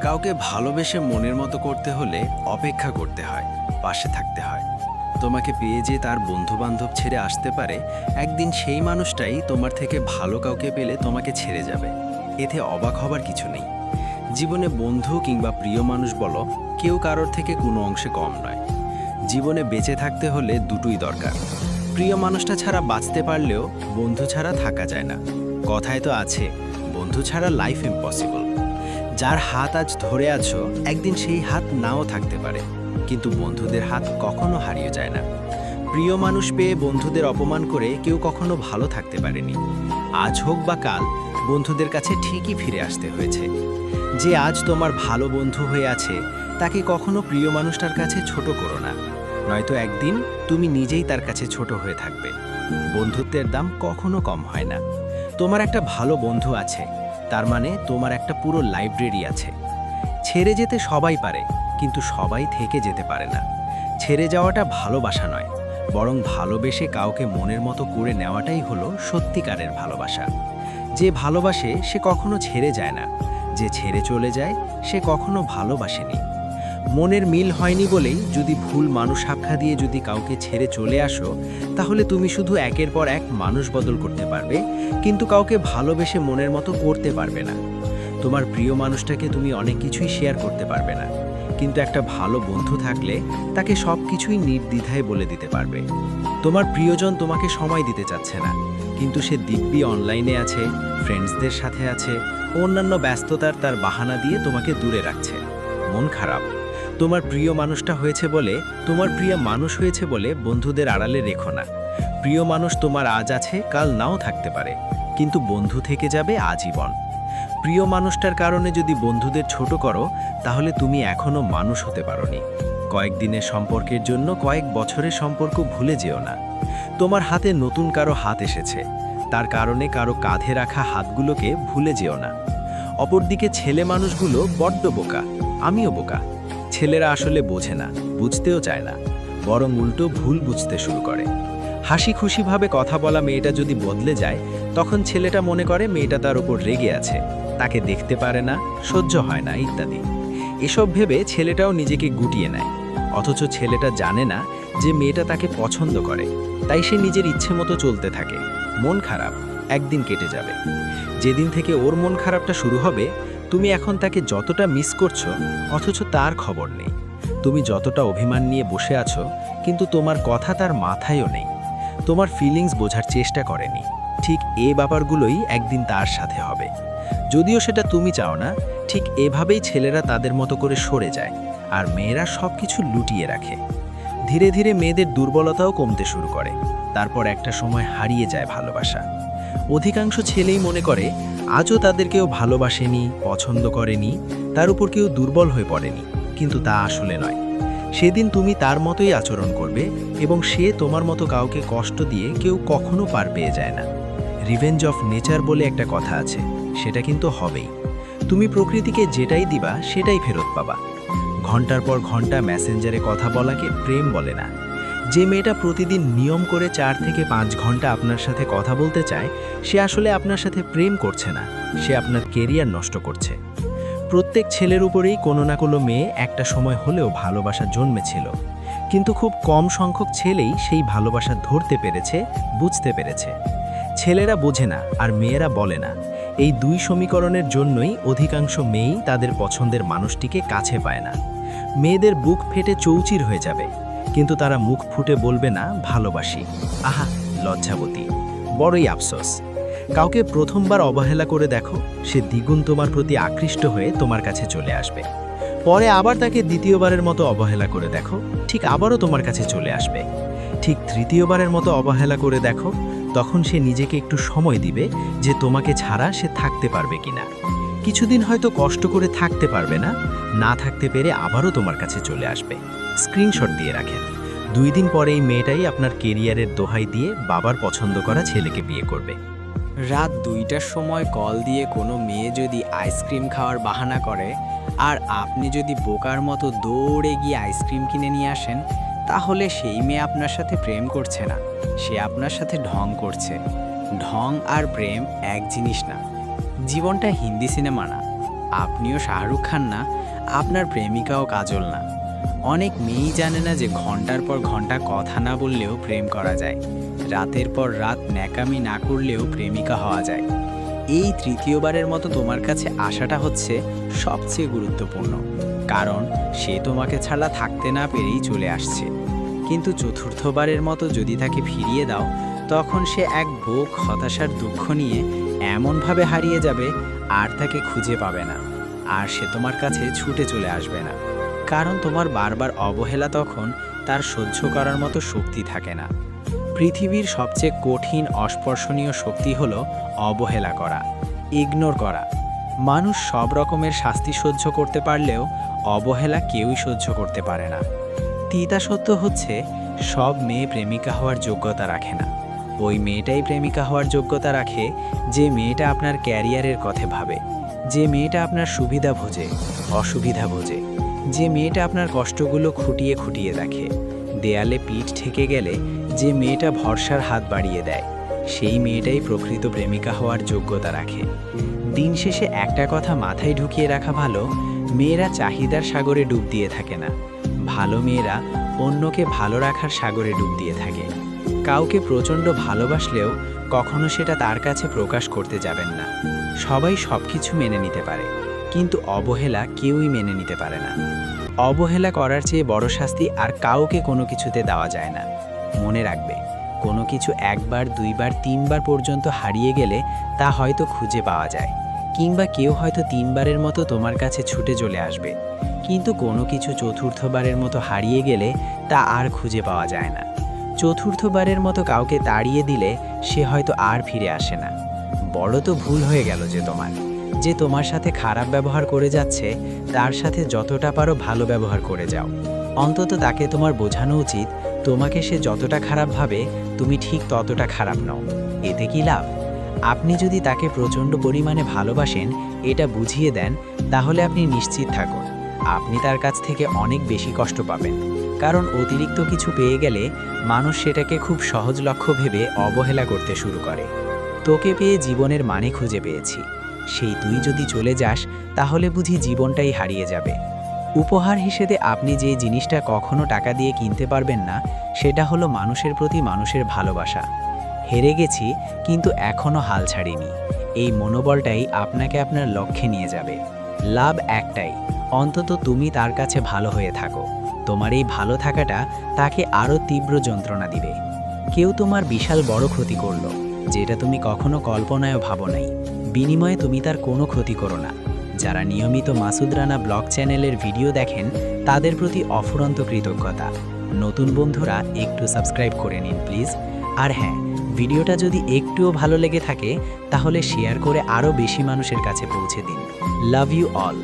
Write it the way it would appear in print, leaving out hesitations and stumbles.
কাউকে ভালোবেসে মনের মতো করতে হলে অপেক্ষা করতে হয়, পাশে থাকতে হয়। তোমাকে পেয়ে যে তার বন্ধুবান্ধব ছেড়ে আসতে পারে, একদিন সেই মানুষটাই তোমার থেকে ভালো কাউকে পেলে তোমাকে ছেড়ে যাবে। এতে অবাক হবার কিছু নেই। জীবনে বন্ধু কিংবা প্রিয় মানুষ বলো, কেউ কারোর থেকে কোনো অংশে কম নয়। জীবনে বেঁচে থাকতে হলে দুটোই দরকার। প্রিয় মানুষটা ছাড়া বাঁচতে পারলেও বন্ধু ছাড়া থাকা যায় না। কথায় তো আছে, বন্ধু ছাড়া লাইফ ইম্পসিবল। যার হাত আজ ধরে আছো, একদিন সেই হাত নাও থাকতে পারে, কিন্তু বন্ধুদের হাত কখনো হারিয়ে যায় না। প্রিয় মানুষ পেয়ে বন্ধুদের অপমান করে কেউ কখনো ভালো থাকতে পারেনি। আজ হোক বা কাল, বন্ধুদের কাছে ঠিকই ফিরে আসতে হয়েছে। যে আজ তোমার ভালো বন্ধু হয়ে আছে, তাকে কখনো প্রিয় মানুষটার কাছে ছোট করো না, নয়তো একদিন তুমি নিজেই তার কাছে ছোট হয়ে থাকবে। বন্ধুত্বের দাম কখনো কম হয় না। তোমার একটা ভালো বন্ধু আছে, তার মানে তোমার একটা পুরো লাইব্রেরি আছে। ছেড়ে যেতে সবাই পারে, কিন্তু সবাই থেকে যেতে পারে না। ছেড়ে যাওয়াটা ভালোবাসা নয়, বরং ভালোবেসে কাউকে মনের মতো করে নেওয়াটাই হলো সত্যিকারের ভালোবাসা। যে ভালোবাসে সে কখনো ছেড়ে যায় না, যে ছেড়ে চলে যায় সে কখনো ভালোবাসেনি। মনের মিল হয়নি বলেই যদি ভুল মানুষ আখ্যা দিয়ে যদি কাউকে ছেড়ে চলে আসো, তাহলে তুমি শুধু একের পর এক মানুষ বদল করতে পারবে, কিন্তু কাউকে ভালোবেসে মনের মতো করতে পারবে না। তোমার প্রিয় মানুষটাকে তুমি অনেক কিছুই শেয়ার করতে পারবে না, কিন্তু একটা ভালো বন্ধু থাকলে তাকে সব কিছুই নির্দ্বিধায় বলে দিতে পারবে। তোমার প্রিয়জন তোমাকে সময় দিতে চাচ্ছে না, কিন্তু সে দিব্যি অনলাইনে আছে, ফ্রেন্ডসদের সাথে আছে, অন্যান্য ব্যস্ততার তার বাহানা দিয়ে তোমাকে দূরে রাখছে। মন খারাপ। তোমার প্রিয় মানুষটা হয়েছে বলে, তোমার প্রিয় মানুষ হয়েছে বলে বন্ধুদের আড়ালে রেখো না। প্রিয় মানুষ তোমার আজ আছে, কাল নাও থাকতে পারে, কিন্তু বন্ধু থেকে যাবে আজীবন। প্রিয় মানুষটার কারণে যদি বন্ধুদের ছোট করো, তাহলে তুমি এখনো মানুষ হতে পারোনি। কয়েকদিনের সম্পর্কের জন্য কয়েক বছরের সম্পর্ক ভুলে যেও না। তোমার হাতে নতুন কারো হাত এসেছে, তার কারণে কারো কাঁধে রাখা হাতগুলোকে ভুলে যেও না। অপরদিকে ছেলে মানুষগুলো বড্ড বোকা, আমিও বোকা। ছেলেরা আসলে বোঝে না, বুঝতেও চায় না, বরং উল্টো ভুল বুঝতে শুরু করে। হাসি খুশিভাবে কথা বলা মেয়েটা যদি বদলে যায়, তখন ছেলেটা মনে করে মেয়েটা তার উপর রেগে আছে, তাকে দেখতে পারে না, সহ্য হয় না ইত্যাদি। এসব ভেবে ছেলেটাও নিজেকে গুটিয়ে নেয়। অথচ ছেলেটা জানে না যে মেয়েটা তাকে পছন্দ করে, তাই সে নিজের ইচ্ছে মতো চলতে থাকে। মন খারাপ, একদিন কেটে যাবে। যেদিন থেকে ওর মন খারাপটা শুরু হবে, তুমি এখন তাকে যতটা মিস করছো, অথচ তার খবর নেই। তুমি যতটা অভিমান নিয়ে বসে আছো, কিন্তু তোমার কথা তার মাথায়ও নেই। তোমার ফিলিংস বোঝার চেষ্টা করেনি। ঠিক এই ব্যাপারগুলোই একদিন তার সাথে হবে। যদিও সেটা তুমি চাও না, ঠিক এভাবেই ছেলেরা তাদের মতো করে সরে যায়, আর মেয়েরা সব কিছু লুটিয়ে রাখে। ধীরে ধীরে মেয়েদের দুর্বলতাও কমতে শুরু করে। তারপর একটা সময় হারিয়ে যায় ভালোবাসা। অধিকাংশ ছেলেই মনে করে আজও তাদের কেউ ভালোবাসেনি, পছন্দ করেনি, তার উপর কেউ দুর্বল হয়ে পড়েনি, কিন্তু তা আসলে নয়। সেদিন তুমি তার মতোই আচরণ করবে, এবং সে তোমার মতো কাউকে কষ্ট দিয়ে কেউ কখনো পার পেয়ে যায় না। রিভেঞ্জ অফ নেচার বলে একটা কথা আছে, সেটা কিন্তু হবেই। তুমি প্রকৃতিকে যেটাই দিবা সেটাই ফেরত পাবা। ঘন্টার পর ঘন্টা মেসেঞ্জারে কথা বলাকে প্রেম বলে না। যে মেয়েটা প্রতিদিন নিয়ম করে 4 থেকে 5 ঘন্টা আপনার সাথে কথা বলতে চায়, সে আসলে আপনার সাথে প্রেম করছে না, সে আপনার কেরিয়ার নষ্ট করছে। প্রত্যেক ছেলের উপরেই কোনো না কোনো মেয়ে একটা সময় হলেও ভালোবাসা জন্মেছিল, কিন্তু খুব কম সংখ্যক ছেলেই সেই ভালোবাসা ধরতে পেরেছে, বুঝতে পেরেছে। ছেলেরা বোঝে না আর মেয়েরা বলে না। এই দুই সমীকরণের জন্যই অধিকাংশ মেয়েই তাদের পছন্দের মানুষটিকে কাছে পায় না। মেয়েদের বুক ফেটে চৌচির হয়ে যাবে, কিন্তু তারা মুখ ফুটে বলবে না ভালোবাসি। আহা, লজ্জাবতী, বড়ই আফসোস। কাউকে প্রথমবার অবহেলা করে দেখো, সে দ্বিগুণ তোমার প্রতি আকৃষ্ট হয়ে তোমার কাছে চলে আসবে। পরে আবার তাকে দ্বিতীয়বারের মতো অবহেলা করে দেখো, ঠিক আবারও তোমার কাছে চলে আসবে। ঠিক তৃতীয়বারের মতো অবহেলা করে দেখো, তখন সে নিজেকে একটু সময় দিবে যে তোমাকে ছাড়া সে থাকতে পারবে কিনা। কিছুদিন হয়তো কষ্ট করে থাকতে পারবে না, না থাকতে পেরে আবারও তোমার কাছে চলে আসবে। স্ক্রিনশট দিয়ে রাখেন। 2 দিন পরে এই মেয়েটাই আপনার কেরিয়ারের দোহাই দিয়ে বাবার পছন্দ করা ছেলেকে বিয়ে করবে। রাত 2টার সময় কল দিয়ে কোনো মেয়ে যদি আইসক্রিম খাওয়ার বাহানা করে, আর আপনি যদি বোকার মতো দৌড়ে গিয়ে আইসক্রিম কিনে নিয়ে আসেন, তাহলে সেই মেয়ে আপনার সাথে প্রেম করছে না, সে আপনার সাথে ঢং করছে। ঢং আর প্রেম এক জিনিস না। জীবনটা হিন্দি সিনেমা না, আপনিও শাহরুখ খান না, আপনার প্রেমিকাও কাজল না। অনেক মেয়েই জানে না যে ঘন্টার পর ঘন্টা কথা না বললেও প্রেম করা যায়, রাতের পর রাত ন্যাকামি না করলেও প্রেমিকা হওয়া যায়। এই তৃতীয়বারের মতো তোমার কাছে আসাটা হচ্ছে সবচেয়ে গুরুত্বপূর্ণ, কারণ সে তোমাকে ছাড়া থাকতে না পেরেই চলে আসছে। কিন্তু চতুর্থবারের মতো যদি তাকে ফিরিয়ে দাও, তখন সে এক বুক হতাশার দুঃখ নিয়ে এমনভাবে হারিয়ে যাবে আর তাকে খুঁজে পাবে না, আর সে তোমার কাছে ছুটে চলে আসবে না, কারণ তোমার বারবার অবহেলা তখন তার সহ্য করার মতো শক্তি থাকে না। পৃথিবীর সবচেয়ে কঠিন অস্পর্শনীয় শক্তি হলো অবহেলা করা, ইগনোর করা। মানুষ সব রকমের শাস্তি সহ্য করতে পারলেও অবহেলা কেউই সহ্য করতে পারে না। তিতা সত্য হচ্ছে, সব মেয়ে প্রেমিকা হওয়ার যোগ্যতা রাখে না। ওই মেয়েটাই প্রেমিকা হওয়ার যোগ্যতা রাখে যে মেয়েটা আপনার ক্যারিয়ারের কথা ভাবে, যে মেয়েটা আপনার সুবিধা বোঝে, অসুবিধা বোঝে, যে মেয়েটা আপনার কষ্টগুলো খুঁটিয়ে খুঁটিয়ে দেখে। দেয়ালে পিঠ ঠেকে গেলে যে মেয়েটা ভরসার হাত বাড়িয়ে দেয়, সেই মেয়েটাই প্রকৃত প্রেমিকা হওয়ার যোগ্যতা রাখে। দিন শেষে একটা কথা মাথায় ঢুকিয়ে রাখা ভালো, মেয়েরা চাহিদার সাগরে ডুব দিয়ে থাকে না, ভালো মেয়েরা অন্যকে ভালো রাখার সাগরে ডুব দিয়ে থাকে। কাউকে প্রচণ্ড ভালোবাসলেও কখনো সেটা তার কাছে প্রকাশ করতে যাবেন না। সবাই সব কিছু মেনে নিতে পারে, কিন্তু অবহেলা কেউই মেনে নিতে পারে না। অবহেলা করার চেয়ে বড় শাস্তি আর কাউকে কোনো কিছুতে দেওয়া যায় না। মনে রাখবে, কোনো কিছু একবার, দুইবার, তিনবার পর্যন্ত হারিয়ে গেলে তা হয়তো খুঁজে পাওয়া যায়, কিংবা কেউ হয়তো তিনবারের মতো তোমার কাছে ছুটে চলে আসবে, কিন্তু কোনো কিছু চতুর্থবারের মতো হারিয়ে গেলে তা আর খুঁজে পাওয়া যায় না। চতুর্থবারের মতো কাউকে তাড়িয়ে দিলে সে হয়তো আর ফিরে আসে না। বড় তো ভুল হয়ে গেল যে তোমার সাথে খারাপ ব্যবহার করে যাচ্ছে, তার সাথে যতটা পারো ভালো ব্যবহার করে যাও। অন্তত তাকে তোমার বোঝানো উচিত, তোমাকে সে যতটা খারাপ ভাবে তুমি ঠিক ততটা খারাপ নও। এতে কি লাভ? আপনি যদি তাকে প্রচণ্ড পরিমাণে ভালোবাসেন, এটা বুঝিয়ে দেন, তাহলে আপনি নিশ্চিত থাকুন আপনি তার কাছ থেকে অনেক বেশি কষ্ট পাবেন। কারণ অতিরিক্ত কিছু পেয়ে গেলে মানুষ সেটাকে খুব সহজ লক্ষ্য ভেবে অবহেলা করতে শুরু করে। তোকে পেয়ে জীবনের মানে খুঁজে পেয়েছি, সেই তুই যদি চলে যাস, তাহলে বুঝি জীবনটাই হারিয়ে যাবে। উপহার হিসেবে আপনি যে জিনিসটা কখনো টাকা দিয়ে কিনতে পারবেন না, সেটা হলো মানুষের প্রতি মানুষের ভালোবাসা। হেরে গেছি, কিন্তু এখনও হাল ছাড়িনি, এই মনোবলটাই আপনাকে আপনার লক্ষ্যে নিয়ে যাবে। লাভ একটাই, অন্তত তুমি তার কাছে ভালো হয়ে থাকো। তোমার এই ভালো থাকাটা তাকে আরও তীব্র যন্ত্রণা দিবে। কেউ তোমার বিশাল বড় ক্ষতি করলো, যেটা তুমি কখনো কল্পনায়ও ভাবো নাই, বিনিময়ে তুমি তার কোনো ক্ষতি করো না। যারা নিয়মিত মাসুদ রানা ব্লগ চ্যানেলের ভিডিও দেখেন, তাদের প্রতি অফুরন্ত কৃতজ্ঞতা। নতুন বন্ধুরা একটু সাবস্ক্রাইব করে নিন প্লিজ। আর হ্যাঁ, ভিডিওটা যদি একটুও ভালো লেগে থাকে, তাহলে শেয়ার করে আরও বেশি মানুষের কাছে পৌঁছে দিন। Love you all.